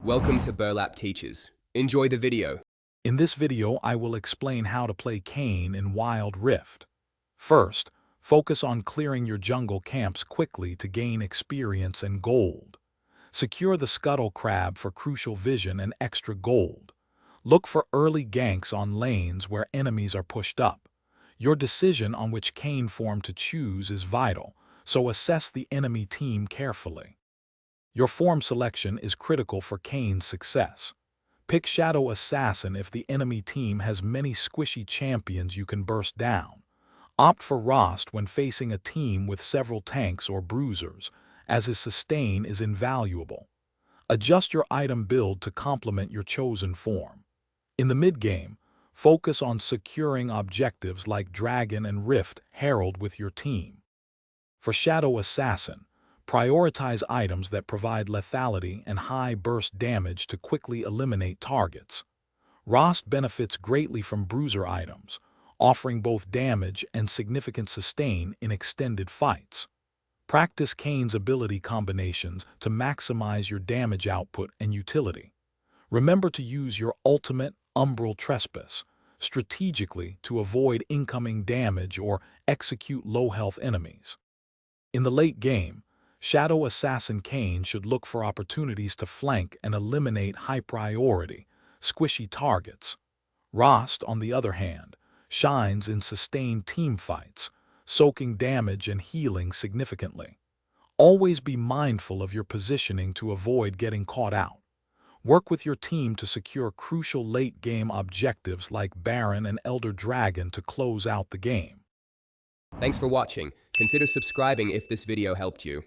Welcome to Burlap Teachers. Enjoy the video. In this video, I will explain how to play Kayn in Wild Rift. First, focus on clearing your jungle camps quickly to gain experience and gold. Secure the scuttle crab for crucial vision and extra gold. Look for early ganks on lanes where enemies are pushed up. Your decision on which Kayn form to choose is vital, so assess the enemy team carefully. Your form selection is critical for Kayn's success. Pick Shadow Assassin if the enemy team has many squishy champions you can burst down. Opt for Rost when facing a team with several tanks or bruisers, as his sustain is invaluable. Adjust your item build to complement your chosen form. In the mid-game, focus on securing objectives like Dragon and Rift Herald with your team. For Shadow Assassin, prioritize items that provide lethality and high burst damage to quickly eliminate targets. Rost benefits greatly from bruiser items, offering both damage and significant sustain in extended fights. Practice Kayn's ability combinations to maximize your damage output and utility. Remember to use your ultimate Umbral Trespass strategically to avoid incoming damage or execute low-health enemies. In the late game, Shadow Assassin Kayn should look for opportunities to flank and eliminate high-priority, squishy targets. Rost, on the other hand, shines in sustained team fights, soaking damage and healing significantly. Always be mindful of your positioning to avoid getting caught out. Work with your team to secure crucial late-game objectives like Baron and Elder Dragon to close out the game. Thanks for watching. Consider subscribing if this video helped you.